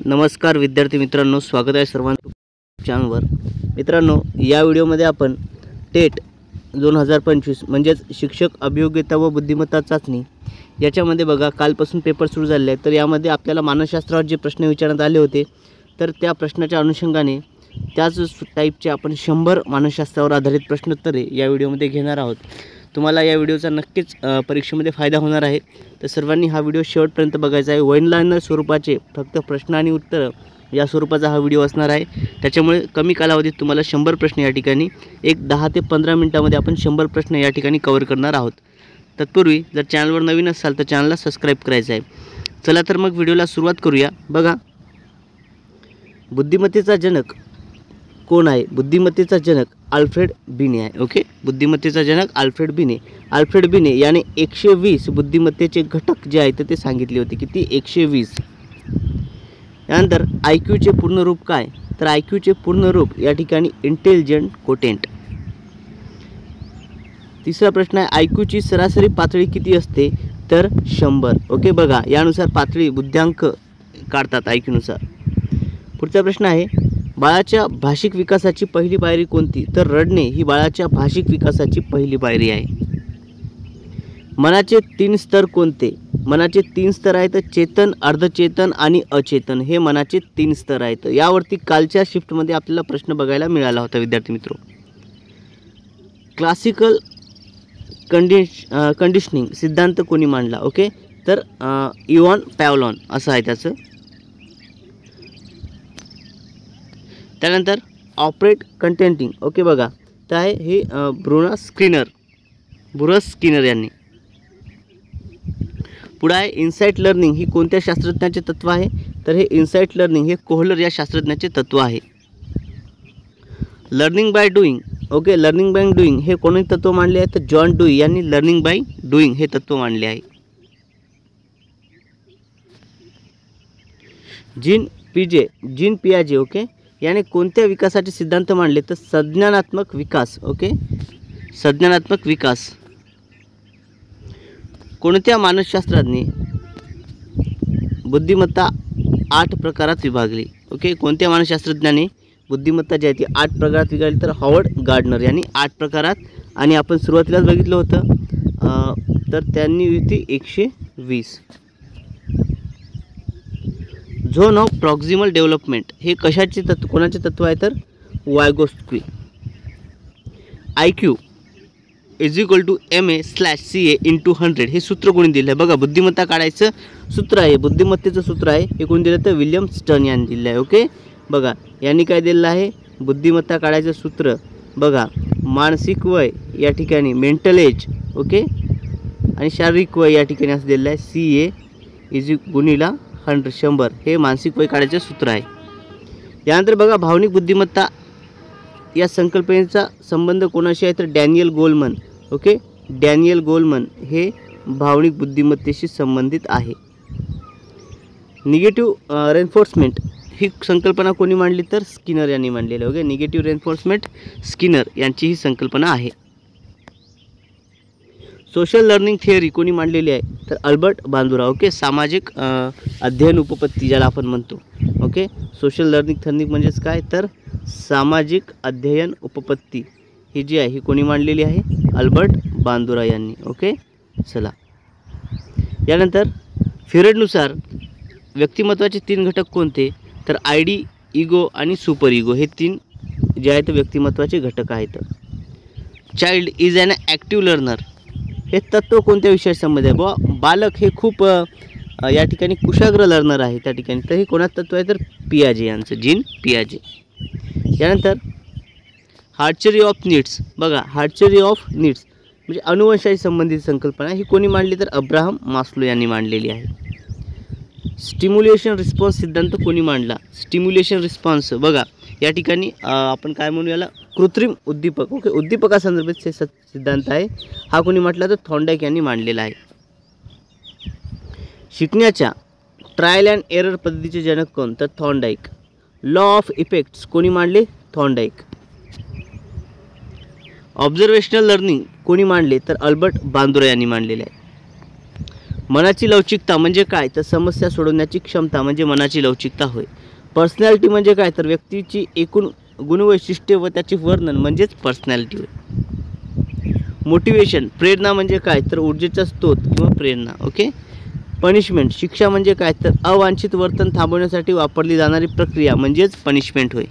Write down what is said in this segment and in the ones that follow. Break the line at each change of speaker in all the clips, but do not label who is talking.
नमस्कार विद्यार्थी मित्रांनो, स्वागत आहे सर्वांचं चॅनलवर। मित्रांनो, या व्हिडिओमध्ये आपण टेट 2025 म्हणजेच शिक्षक अभियोग्यता व बुद्धिमत्ता चाचणी याच्यामध्ये बघा कालपासून पेपर सुरू झाले आहेत। तर यामध्ये आपल्याला मानसशास्त्रावर जे प्रश्न विचारण्यात आले होते तर त्या प्रश्नाच्या अनुषंगाने त्याच टाईपचे आपण 100 मानसशास्त्रावर आधारित प्रश्नोत्तरे या व्हिडिओमध्ये घेणार आहोत। तुम्हाला या व्हिडिओचा नक्कीच परीक्षेमध्ये फायदा होणार आहे। तर सर्वांनी हा व्हिडिओ शेवटपर्यंत बघायचा आहे। वन लाइनर स्वरूपाचे फक्त प्रश्न आणि उत्तर या स्वरूपाचा हा व्हिडिओ असणार आहे। त्याच्यामुळे कमी कालावधीत तुम्हाला 100 प्रश्न या ठिकाणी एक 10 ते 15 मिनिटांमध्ये आपण 100 प्रश्न या ठिकाणी कव्हर करणार आहोत। तत्पूर्वी जर चॅनलवर नवीन असाल तर चॅनलला सबस्क्राइब करायचं आहे। चला तर मग व्हिडिओला सुरुवात करूया। बघा, बुद्धिमत्तेचा जनक कोण आहे? बुद्धिमत्तेचा जनक अल्फ्रेड बिने आहे। ओके, बुद्धिमत्तेचा जनक अल्फ्रेड बिने। अल्फ्रेड बिने याने 120 बुद्धिमत्तेचे घटक जे आहेत ते सांगितले होते। किती? 120। यानंतर IQ चे पूर्ण रूप काय? तर IQ चे पूर्ण रूप या ठिकाणी इंटेलिजंट कोटेंट। तिसरा प्रश्न आहे, IQ ची सरासरी पातळी किती असते? तर 100। ओके, बघा यानुसार पातळी बुद्ध्यांक काढतात IQ नुसार। पुढचा प्रश्न आहे, बाळाच्या भाषिक विकासाची पहिली पायरी कोणती? तर रडणे ही बाळाच्या भाषिक विकासाची पहिली पायरी आहे। मनाचे 3 स्तर कोणते? मनाचे 3 स्तर आहेत चेतन, अर्धचेतन आणि अचेतन। हे मनाचे 3 स्तर आहेत। यावरती कालच्या शिफ्टमध्ये आपल्याला प्रश्न बघायला मिळाला होता विद्यार्थी मित्रो। क्लासिकल कंडिशनिंग सिद्धांत कोणी मांडला? ओके, तर इव्हॉन पॅव्लॉन असं आहे त्याचं। त्यानंतर ऑपरेट कंटेंटिंग। ओके, बघा तर आहे हे ब्रुनस स्किनर यांनी। पुढे आहे इन्साइट लर्निंग ही कोणत्या शास्त्रज्ञाचे तत्व आहे? तर हे इन्साइट लर्निंग हे कोहलर या शास्त्रज्ञाचे तत्व आहे। Learning by doing. Okay, learning by doing हे कोणी तत्व मांडले आहे? तर जॉन डुई यांनी लर्निंग बाय डुईंग हे तत्व मांडले आहे। जीन पियाजे ओके याने कोणत्या विकासाचे सिद्धांत मांडले? तर संज्ञानात्मक विकास। ओके, संज्ञानात्मक विकास। कोणत्या मानसशास्त्राने बुद्धिमत्ता 8 प्रकारात विभागली? ओके, कोणत्या मानसशास्त्रज्ञाने बुद्धिमत्ता जी आहे ती 8 प्रकारात विभागली? तर हॉवर्ड गार्डनर यांनी 8 प्रकारात। आणि आपण सुरुवातीलाच बघितलं होतं तर त्यांनी होती 120। झोन ऑफ प्रॉक्सिमल डेव्हलपमेंट हे कशाचे तत्व, कोणाचे तत्व आहे? तर वायगोस्की। IQ = MA/CA × 100 हे सूत्र कोणी दिलं आहे? बघा, बुद्धिमत्ता काढायचं सूत्र आहे, बुद्धिमत्तेचं सूत्र आहे हे कोणी दिलं? तर विल्यम स्टर्न यांनी दिलं आहे। ओके, बघा यांनी काय दिलं आहे? बुद्धिमत्ता काढायचं सूत्र बघा, मानसिक वय या ठिकाणी मेंटल एज ओके आणि शारीरिक वय या ठिकाणी असं दिलेलं आहे CA × 100 हे मानसिक वय काढायचे सूत्र आहे। यानंतर बघा, भावनिक बुद्धिमत्ता या संकल्पनेचा संबंध कोणाशी आहे? तर Daniel Goleman. Okay, Daniel Goleman हे भावनिक बुद्धिमत्तेशी संबंधित आहे। निगेटिव्ह रेन्फोर्समेंट ही संकल्पना कोणी मांडली? तर स्किनर यांनी मांडलेली। ओके, निगेटिव्ह रेन्फोर्समेंट स्किनर यांची ही संकल्पना आहे। सोशल लर्निंग थिअरी कोणी मांडलेली आहे? तर अल्बर्ट बांदुरा। ओके, सामाजिक अध्ययन उपपत्ती ज्याला आपण म्हणतो। ओके, सोशल लर्निंग थिअरी म्हणजेच काय? तर सामाजिक अध्ययन उपपत्ती ही जी आहे ही कोणी मांडलेली आहे? अल्बर्ट बांदुरा यांनी। ओके, चला यानंतर फ्रेडनुसार व्यक्तिमत्वाचे 3 घटक कोणते? तर ID, इगो आणि सुपर इगो हे 3 जे आहेत व्यक्तिमत्वाचे घटक आहेत। Child is an active learner हे तत्व कोणत्या विषयाशी संबंधित आहे? बालक हे खूप या ठिकाणी कुशाग्र लर्नर आहे त्या ठिकाणी। तर हे कोणाचं तत्व आहे? तर पियाजे यांचं, जीन पियाजे। यानंतर हार्चरी ऑफ नीड्स। बघा, हार्चरी ऑफ नीड्स म्हणजे अनुवंशाशी संबंधित संकल्पना ही कोणी मांडली? तर अब्राहम मास्लो यांनी मांडलेली आहे। स्टिम्युलेशन रिस्पॉन्स सिद्धांत कोणी मांडला? स्टिम्युलेशन रिस्पॉन्स बघा या ठिकाणी आपण काय म्हणू याला? कृत्रिम उद्दीपक। ओके, उद्दीपकासंदर्भित सिद्धांत आहे हा कोणी म्हटला? तर थॉर्नडाईक यांनी मांडलेला आहे। शिकण्याच्या ट्रायल अँड एरर पद्धतीचे जनक कोण? तर थॉर्नडाईक। लॉ ऑफ इफेक्ट्स कोणी मांडले? थॉर्नडाईक। ऑब्झर्वेशनल लर्निंग कोणी मांडले? तर अल्बर्ट बांदुरा यांनी मांडलेले आहे। मनाची लवचिकता म्हणजे काय तर समस्या सोडवण्याची क्षमता म्हणजे मनाची लवचिकता होय. पर्सनॅलिटी म्हणजे काय तर व्यक्तीची एकूण गुणवैशिष्ट्ये व त्याचे वर्णन म्हणजेच पर्सनॅलिटी होय. मोटिवेशन प्रेरणा म्हणजे काय तर ऊर्जेचा स्रोत किंवा प्रेरणा. ओके. पनिशमेंट शिक्षा म्हणजे काय तर अवांछित वर्तन थांबवण्यासाठी वापरली जाणारी प्रक्रिया म्हणजेच पनिशमेंट होय.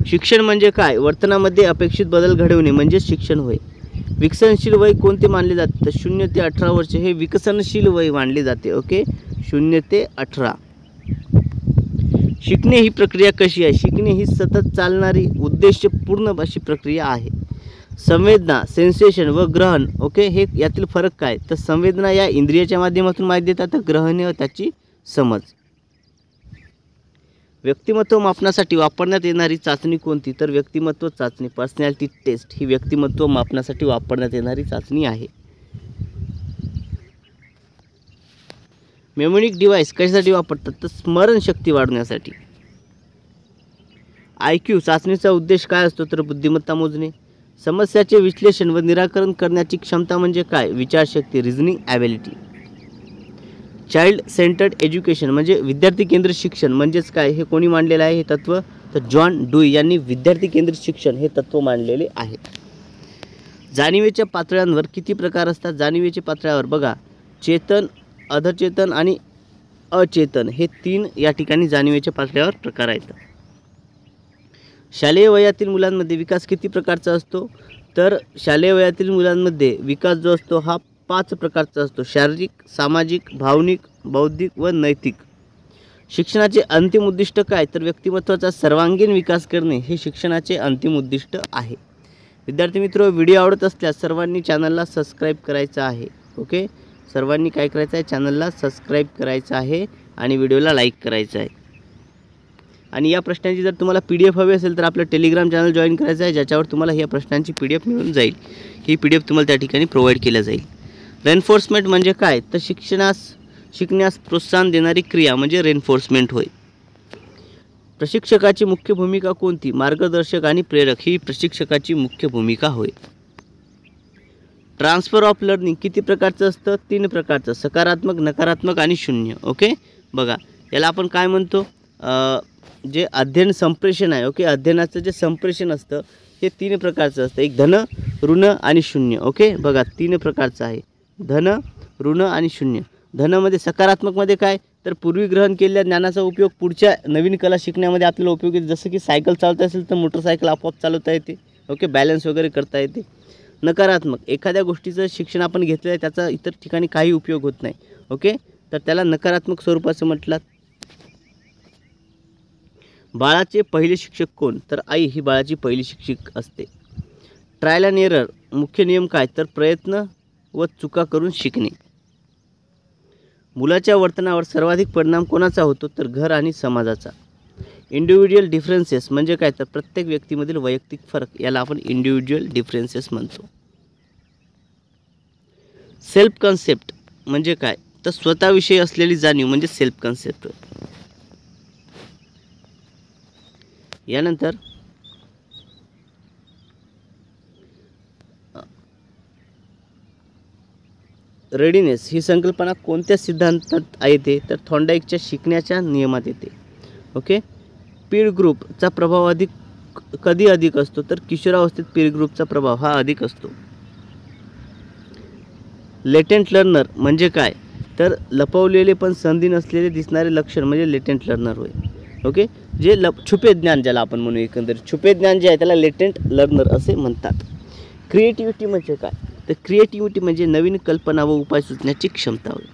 शिक्षण म्हणजे काय वर्तनामध्ये अपेक्षित बदल घडवणे म्हणजेच शिक्षण होय. विकसनशील वय कोणते मानले जाते तर 0 ते 18 वर्षे हे विकसनशील वय मानले जाते. ओके. 0 ते 18. शिकणे ही प्रक्रिया कशी आहे शिकणे ही सतत चालणारी उद्देशपूर्ण अशी प्रक्रिया आहे. संवेदना सेन्सेशन व ग्रहण ओके हे यातील फरक काय तर संवेदना या इंद्रियाच्या माध्यमातून माहिती देतात तर ग्रहण व त्याची समज. व्यक्तिमत्व मापनासाठी वापरण्यात येणारी चाचणी कोणती तर व्यक्तिमत्व चाचणी पर्सनॅलिटी टेस्ट ही व्यक्तिमत्व मापनासाठी वापरण्यात येणारी चाचणी आहे. मेमोनिक डिव्हाइस कशासाठी वापरतात तर स्मरणशक्ती वाढवण्यासाठी. IQ चाचणीचा उद्देश काय असतो तर बुद्धिमत्ता मोजणे. समस्याचे विश्लेषण व निराकरण करण्याची क्षमता म्हणजे काय विचारशक्ती reasoning ability. Child centred education म्हणजे विद्यार्थी केंद्रित शिक्षण म्हणजेच काय हे कोणी मांडलेलं आहे हे तत्त्व तर जॉन डुई यांनी विद्यार्थी केंद्रित शिक्षण हे तत्त्व मांडलेले आहे. जाणीवेच्या पातळ्यांवर किती प्रकार असतात जाणीवेच्या पातळ्यावर बघा चेतन अधचेतन आणि अचेतन हे 3 या ठिकाणी जाणीवेच्या पातळ्यावर प्रकार आहेत. शालेय वयातील मुलांमध्ये विकास किती प्रकारचा असतो तर शालेय वयातील मुलांमध्ये विकास जो असतो हा 5 प्रकारचा असतो. शारीरिक सामाजिक भावनिक बौद्धिक व नैतिक. शिक्षणाचे अंतिम उद्दिष्ट काय तर व्यक्तिमत्वाचा सर्वांगीण विकास करणे हे शिक्षणाचे अंतिम उद्दिष्ट आहे. विद्यार्थी मित्र व्हिडिओ आवडत असल्यास सर्वांनी चॅनलला सबस्क्राईब करायचं आहे. ओके. सर्वांनी काय करायचं आहे चॅनलला सबस्क्राईब करायचं आहे आणि व्हिडिओला लाईक करायचं आहे. आणि या प्रश्नांची जर तुम्हाला PDF हवी असेल तर आपलं टेलिग्राम चॅनल जॉईन करायचं आहे ज्याच्यावर तुम्हाला या प्रश्नांची PDF मिळून जाईल. ही PDF तुम्हाला त्या ठिकाणी प्रोव्हाइड केल्या जाईल. रेन्फोर्समेंट म्हणजे काय तर शिकण्यास प्रोत्साहन देणारी क्रिया म्हणजे रेन्फोर्समेंट होय. प्रशिक्षकाची मुख्य भूमिका कोणती मार्गदर्शक आणि प्रेरक ही प्रशिक्षकाची मुख्य भूमिका होय. ट्रान्सफर ऑफ लर्निंग किती प्रकारचं असतं 3 प्रकारचं सकारात्मक नकारात्मक आणि 0. ओके. बघा याला आपण काय म्हणतो जे अध्ययन संप्रेषण आहे. ओके. अध्ययनाचं जे संप्रेषण असतं हे 3 प्रकारचं असतं एक धन ऋण आणि 0. ओके. बघा 3 प्रकारचं आहे धन ऋण आणि 0. धनमध्ये सकारात्मकमध्ये काय तर पूर्वी ग्रहण केलेल्या ज्ञानाचा उपयोग पुढच्या नवीन कला शिकण्यामध्ये आपल्याला उपयोगी जसं की सायकल चालवता असेल तर मोटरसायकल आपोआप चालवता येते. ओके. बॅलन्स वगैरे करता येते. नकारात्मक एखाद्या गोष्टीचं शिक्षण आपण घेतलं आहे त्याचा इतर ठिकाणी काही उपयोग होत नाही. ओके. तर त्याला नकारात्मक स्वरूपाचं म्हटलं. बाळाचे पहिले शिक्षक कोण तर आई ही बाळाची पहिली शिक्षक असते. ट्रायल अँड एरर मुख्य नियम काय तर प्रयत्न व चुका करून शिकणे. मुलाच्या वर्तनावर सर्वाधिक परिणाम कोणाचा होतो तर घर आणि समाजाचा. इंडिव्हिज्युअल डिफरन्सेस म्हणजे काय तर प्रत्येक व्यक्तीमधील वैयक्तिक फरक याला आपण इंडिव्हिज्युअल डिफरन्सेस म्हणतो. सेल्फ कन्सेप्ट म्हणजे काय तर स्वतःविषयी असलेली जाणीव म्हणजे सेल्फ कन्सेप्ट. यानंतर रेडीनेस ही संकल्पना कोणत्या सिद्धांतात येते तर थॉर्नडाईकच्या शिकण्याच्या नियमात येते. ओके. पीर ग्रुपचा प्रभाव कधी अधिक असतो तर किशोरावस्थेत पीर ग्रुपचा प्रभाव हा अधिक असतो. लेटेंट लर्नर म्हणजे काय तर लपवलेले पण संधी नसलेले दिसणारे लक्षण म्हणजे लेटेंट लर्नर होय. ओके. जे छुपे ज्ञान ज्याला आपण म्हणू एकंदरीत छुपे ज्ञान जे आहे त्याला लेटेंट लर्नर असे म्हणतात. क्रिएटिव्हिटी म्हणजे काय तर क्रिएटिव्हिटी म्हणजे नवीन कल्पना व उपाय सुचण्याची क्षमता होय.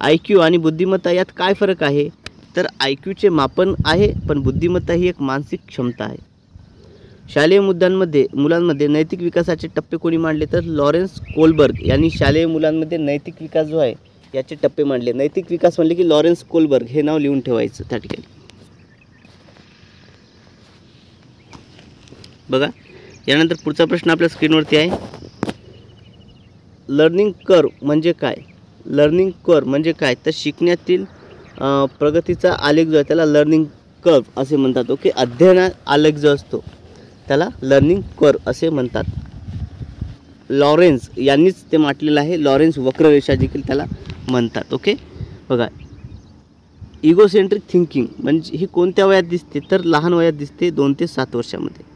IQ आणि बुद्धिमत्ता यात काय फरक आहे तर IQचे मापन आहे पण बुद्धिमत्ता ही एक मानसिक क्षमता आहे. शालेय मुलांमध्ये नैतिक विकासाचे टप्पे कोणी मांडले तर लॉरेन्स कोलबर्ग यांनी शालेय मुलांमध्ये नैतिक विकास जो आहे याचे टप्पे मांडले. नैतिक विकास म्हणले की लॉरेन्स कोलबर्ग हे नाव लिहून ठेवायचं त्या ठिकाणी. बघा यानंतर पुढचा प्रश्न आपल्या स्क्रीनवरती आहे. लर्निंग कर्व म्हणजे काय लर्निंग कर्व म्हणजे काय तर शिकण्यातील प्रगतीचा आलेख जो आहे त्याला लर्निंग कर्व असे म्हणतात. ओके. अध्ययन आलेख जो असतो त्याला लर्निंग कर्व असे म्हणतात. लॉरेन्स यांनीच ते मांडलेलं आहे. लॉरेन्स वक्ररेषा देखील त्याला म्हणतात. ओके, बघा इगोसेंट्रिक थिंकिंग म्हणजे ही कोणत्या वयात दिसते तर लहान वयात दिसते, 2 ते 7 वर्षामध्ये.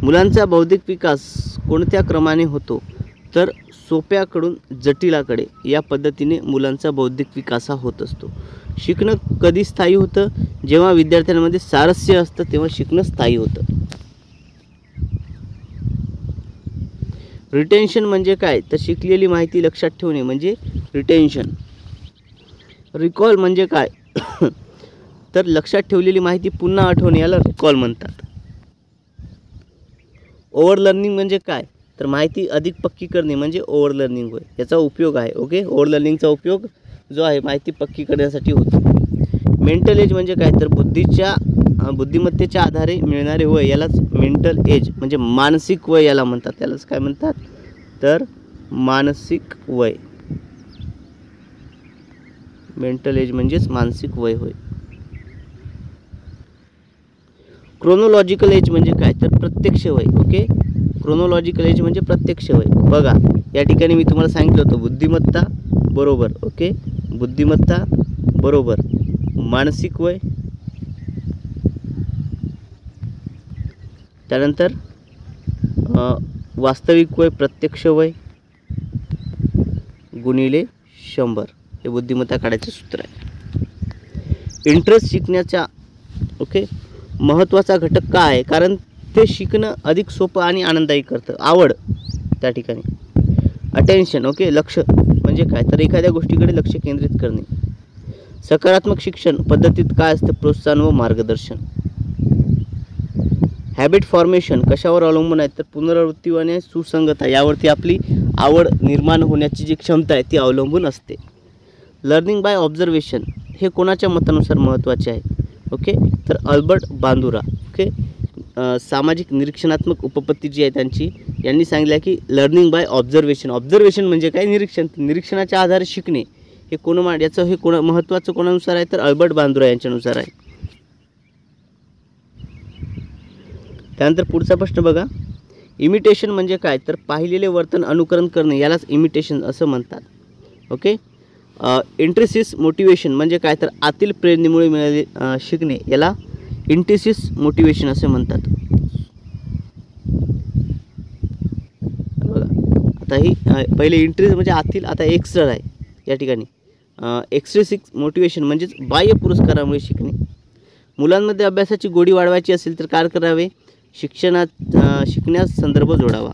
मुलांचा बौद्धिक विकास कोणत्या क्रमाने होतो तर सोप्याकडून जटिलाकडे या पद्धतीने मुलांचा बौद्धिक विकास हा होत असतो. शिकणं कधी स्थायी होतं जेव्हा विद्यार्थ्यांमध्ये सारस्य असतं तेव्हा शिकणं स्थायी होतं. रिटेन्शन म्हणजे काय तर शिकलेली माहिती लक्षात ठेवणे म्हणजे रिटेन्शन. रिकॉल म्हणजे काय तर लक्षात ठेवलेली माहिती पुन्हा आठवणे याला रिकॉल म्हणतात. ओव्हर लर्निंग म्हणजे काय तर माहिती अधिक पक्की करणे म्हणजे ओव्हर लर्निंग होय, याचा उपयोग आहे. ओके, ओव्हर लर्निंगचा उपयोग जो आहे माहिती पक्की करण्यासाठी होतो. मेंटल एज म्हणजे काय तर बुद्धिमत्तेच्या आधारे मिळणारे वय यालाच मेंटल एज म्हणजे मानसिक वय याला म्हणतात. त्यालाच काय म्हणतात तर मानसिक वय. मेंटल एज म्हणजेच मानसिक वय होय. क्रोनोलॉजिकल एज म्हणजे काय तर प्रत्यक्ष वय. ओके, क्रोनोलॉजिकल एज म्हणजे प्रत्यक्ष वय. बघा या ठिकाणी मी तुम्हाला सांगितलं होतं बुद्धिमत्ता बरोबर. ओके, बुद्धिमत्ता बरोबर मानसिक वय, त्यानंतर वास्तविक वय प्रत्यक्ष वय गुणिले 100 हे बुद्धिमत्ता काढायचं सूत्र आहे. इंटरेस्ट शिकण्याचा ओके महत्त्वाचा घटक काय आहे कारण ते शिकणं अधिक सोपं आणि आनंददायी करतं. आवड त्या ठिकाणी. अटेन्शन ओके लक्ष म्हणजे काय तर एखाद्या गोष्टीकडे लक्ष केंद्रित करणे. सकारात्मक शिक्षण पद्धतीत काय असतं प्रोत्साहन व मार्गदर्शन. हॅबिट फॉर्मेशन कशावर अवलंबून आहे तर पुनरावृत्ती आणि सुसंगता यावरती आपली आवड निर्माण होण्याची जी क्षमता आहे ती अवलंबून असते. लर्निंग बाय ऑब्झर्वेशन हे कोणाच्या मतानुसार महत्त्वाचे आहे ओके तर अल्बर्ट बांदुरा. ओके, सामाजिक निरीक्षणात्मक उपपत्ती जी आहे त्यांची यांनी सांगितलं की लर्निंग बाय ऑब्झर्वेशन. ऑब्झर्वेशन म्हणजे काय निरीक्षण, निरीक्षणाच्या आधारे शिकणे हे याचं हे महत्त्वाचं कोणानुसार आहे तर अल्बर्ट बांदुरा यांच्यानुसार आहे. त्यानंतर पुढचा प्रश्न बघा. इमिटेशन म्हणजे काय तर पाहिलेले वर्तन अनुकरण करणे यालाच इमिटेशन असं म्हणतात. ओके, इंट्रिसिस मोटिवेशन म्हणजे काय तर आतील प्रेरणेमुळे मिळाले शिकणे याला इंट्रिसिस मोटिवेशन असे म्हणतात. बघा आता ही पहिले इंट्रिस म्हणजे आतील, आता एक्स्ट्रा आहे या ठिकाणी. एक्स्ट्रिसिक मोटिवेशन म्हणजेच बाह्य पुरस्कारामुळे शिकणे. मुलांमध्ये अभ्यासाची गोडी वाढवायची असेल तर काय करावे शिकण्यास संदर्भ जोडावा.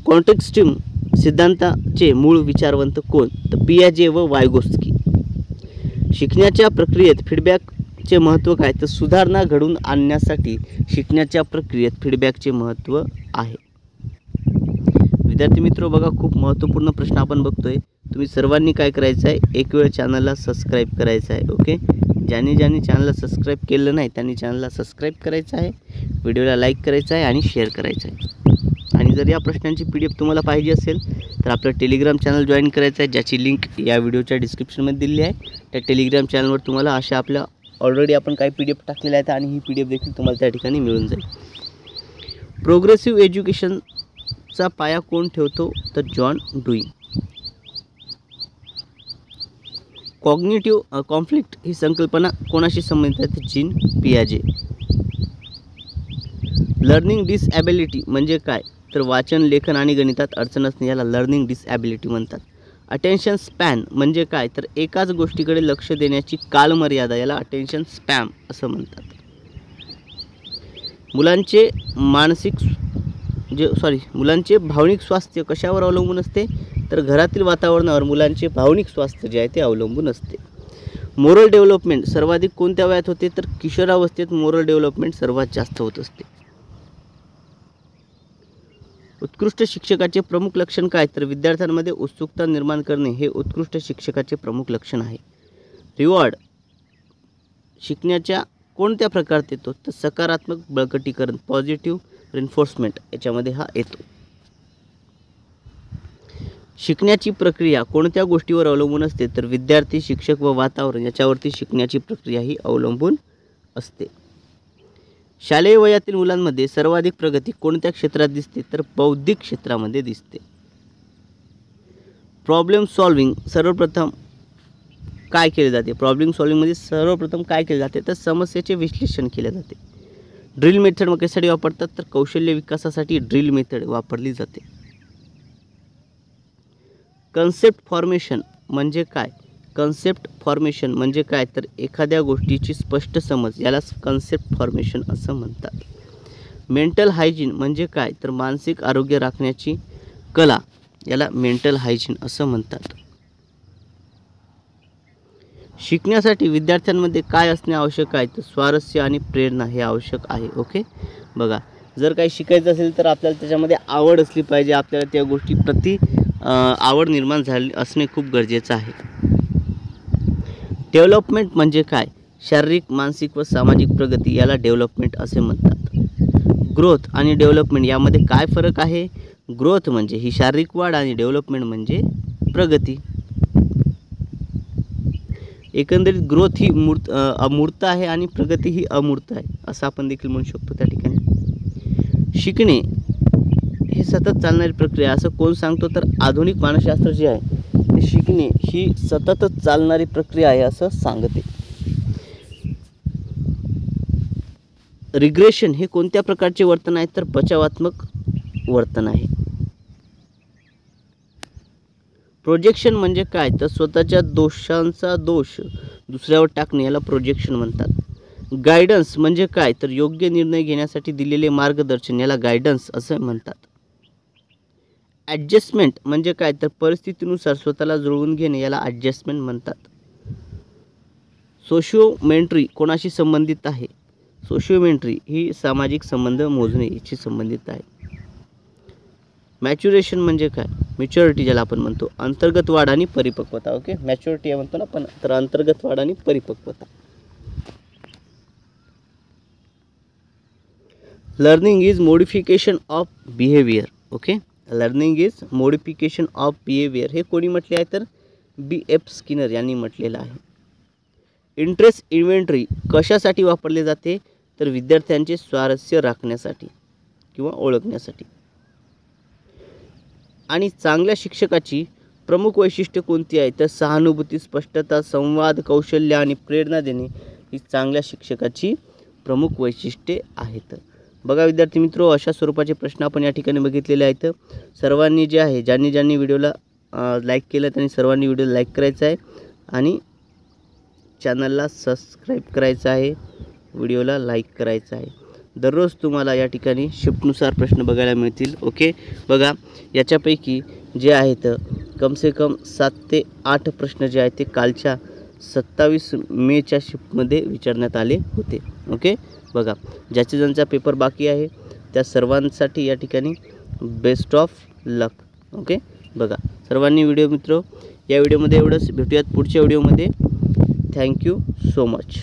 कॉन्टेक्स्टिम सिद्धांताचे मूळ विचारवंत कोण तर पियाजे व वायगोस्की. शिकण्याच्या प्रक्रियेत फीडबॅकचे महत्त्व काय तर सुधारणा घडवून आणण्यासाठी शिकण्याच्या प्रक्रियेत फीडबॅकचे महत्त्व आहे. विद्यार्थी मित्र बघा खूप महत्त्वपूर्ण प्रश्न आपण बघतोय. तुम्ही सर्वांनी काय करायचं आहे एक वेळ चॅनलला सबस्क्राईब करायचं आहे. ओके, ज्यांनी चॅनलला सबस्क्राईब केलं नाही त्यांनी चॅनलला सबस्क्राईब करायचं आहे, व्हिडिओला लाईक करायचं आहे आणि शेअर करायचं आहे. आणि जर या प्रश्नांची PDF तुम्हाला पाहिजे असेल तर आपलं टेलिग्राम चॅनल जॉईन करायचं आहे ज्याची लिंक या व्हिडिओच्या डिस्क्रिप्शनमध्ये दिली आहे. त्या टेलिग्राम चॅनलवर तुम्हाला अशा आपल्या ऑलरेडी आपण काही PDF टाकलेल्या आहेत आणि ही PDF देखील तुम्हाला त्या ठिकाणी मिळून जाईल. प्रोग्रेसिव्ह एज्युकेशनचा पाया कोण ठेवतो तर जॉन ड्यूई. कॉग्निटिव्ह कॉन्फ्लिक्ट ही संकल्पना कोणाशी संबंधित आहे तर जीन पियाजे. लर्निंग डिसॅबिलिटी म्हणजे काय तर वाचन लेखन आणि गणितात अडचण असणे याला लर्निंग डिसॅबिलिटी म्हणतात. अटेन्शन स्पॅन म्हणजे काय तर एकाच गोष्टीकडे लक्ष देण्याची कालमर्यादा याला अटेन्शन स्पॅम असं म्हणतात. मुलांचे भावनिक स्वास्थ्य कशावर अवलंबून असते तर घरातील वातावरणावर मुलांचे भावनिक स्वास्थ्य जे आहे ते अवलंबून असते. मोरल डेव्हलपमेंट सर्वाधिक कोणत्या वयात होते तर किशोरावस्थेत मोरल डेव्हलपमेंट सर्वात जास्त होत असते. उत्कृष्ट शिक्षकाचे प्रमुख लक्षण काय तर विद्यार्थ्यांमध्ये उत्सुकता निर्माण करणे हे उत्कृष्ट शिक्षकाचे प्रमुख लक्षण आहे. रिवॉर्ड शिकण्याच्या कोणत्या प्रकारात येतो तर सकारात्मक बळकटीकरण पॉझिटिव्ह रिन्फोर्समेंट याच्यामध्ये हा येतो. शिकण्याची प्रक्रिया कोणत्या गोष्टीवर अवलंबून असते तर विद्यार्थी शिक्षक व वातावरण याच्यावरती शिकण्याची प्रक्रिया ही अवलंबून असते. शालेय वयातील मुलांमध्ये सर्वाधिक प्रगती कोणत्या क्षेत्रात दिसते? तर बौद्धिक क्षेत्रामध्ये दिसते. प्रॉब्लेम सॉल्विंग सर्वप्रथम काय केले जाते? प्रॉब्लेम सॉल्विंगमध्ये सर्वप्रथम काय केले जाते? तर समस्येचे विश्लेषण केले जाते. ड्रिल मेथड मग कशासाठी वापरतात? तर कौशल्य विकासासाठी ड्रिल मेथड वापरली जाते. कन्सेप्ट फॉर्मेशन म्हणजे काय? कन्सेप्ट फॉर्मेशन म्हणजे काय? तर एखाद्या गोष्टीची स्पष्ट समज यालाच कन्सेप्ट फॉर्मेशन असं म्हणतात. मेंटल हायजीन म्हणजे काय? तर मानसिक आरोग्य राखण्याची कला याला मेंटल हायजीन असं म्हणतात. शिकण्यासाठी विद्यार्थ्यांमध्ये काय असणे आवश्यक आहे? तर स्वारस्य आणि प्रेरणा हे आवश्यक आहे. ओके, बघा, जर काही शिकायचं असेल तर आपल्याला त्याच्यामध्ये आवड असली पाहिजे. आपल्याला त्या गोष्टीप्रती आवड निर्माण झाली असणे खूप गरजेचं आहे. डेव्हलपमेंट म्हणजे काय? शारीरिक, मानसिक व सामाजिक प्रगती याला डेव्हलपमेंट असे म्हणतात. ग्रोथ आणि डेव्हलपमेंट यामध्ये काय फरक आहे? ग्रोथ म्हणजे ही शारीरिक वाढ आणि डेव्हलपमेंट म्हणजे प्रगती. एकंदरीत ग्रोथ ही अमूर्त आहे आणि प्रगती ही अमूर्त आहे असं आपण देखील म्हणू शकतो त्या ठिकाणी. शिकणे हे सतत चालणारी प्रक्रिया असं कोण सांगतो? तर आधुनिक मानसशास्त्र जे आहे ते शिकणे ही सततच चालणारी प्रक्रिया आहे असं सांगते. रिग्रेशन हे कोणत्या प्रकारचे वर्तन आहे? तर बचावात्मक वर्तन आहे. प्रोजेक्शन म्हणजे काय? तर स्वतःच्या दोषांचा दोष दुसऱ्यावर टाकणे याला प्रोजेक्शन म्हणतात. गायडन्स म्हणजे काय? तर योग्य निर्णय घेण्यासाठी दिलेले मार्गदर्शन याला गायडन्स असं म्हणतात. ॲडजस्टमेंट म्हणजे काय? तर परिस्थितीनुसार स्वतःला जुळवून घेणे याला ॲडजस्टमेंट म्हणतात. सोशिओमेट्री कोणाशी संबंधित आहे? सोशिओमेट्री ही सामाजिक संबंध मोजणे याची संबंधित आहे. मॅच्युरेशन म्हणजे काय? मॅच्युरिटी ज्याला आपण म्हणतो, अंतर्गत वाढ आणि परिपक्वता. ओके, मॅच्युरिटी म्हणतो ना आपण, तर अंतर्गत वाढ आणि परिपक्वता. Learning is modification of behaviour. Okay, learning is modification of behaviour हे कोणी म्हटले आहे? तर B.F. स्किनर यांनी म्हटलेलं आहे. इंटरेस्ट इन्व्हेंटरी कशासाठी वापरले जाते? तर विद्यार्थ्यांचे स्वारस्य राखण्यासाठी किंवा ओळखण्यासाठी. आणि चांगल्या शिक्षकाची प्रमुख वैशिष्ट्ये कोणती आहे? तर सहानुभूती, स्पष्टता, संवाद, कौशल्य आणि प्रेरणा देणे ही चांगल्या शिक्षकाची प्रमुख वैशिष्ट्ये आहेत. बघा विद्यार्थी मित्रो, अशा स्वरूपाचे प्रश्न आपण या ठिकाणी बघितलेले आहेत. सर्वांनी जे आहे, ज्यांनी व्हिडिओला लाईक केलं त्यांनी सर्वांनी व्हिडिओ लाईक करायचा आहे आणि चॅनलला सबस्क्राईब करायचं आहे, व्हिडिओला लाईक करायचं आहे. दररोज तुम्हाला या ठिकाणी शिफ्टनुसार प्रश्न बघायला मिळतील. ओके, बघा याच्यापैकी जे आहेत कम से कम 7 ते 8 प्रश्न जे आहेत ते कालच्या 27 मेच्या शिफ्टमध्ये विचारण्यात आले होते. ओके, बघा ज्यांचा पेपर बाकी आहे त्या सर्वांसाठी या ठिकाणी बेस्ट ऑफ लक. ओके, बघा सर्वांनी व्हिडिओ मित्रो या व्हिडिओमध्ये एवढंच. भेटूयात पुढच्या व्हिडिओमध्ये. Thank you so much.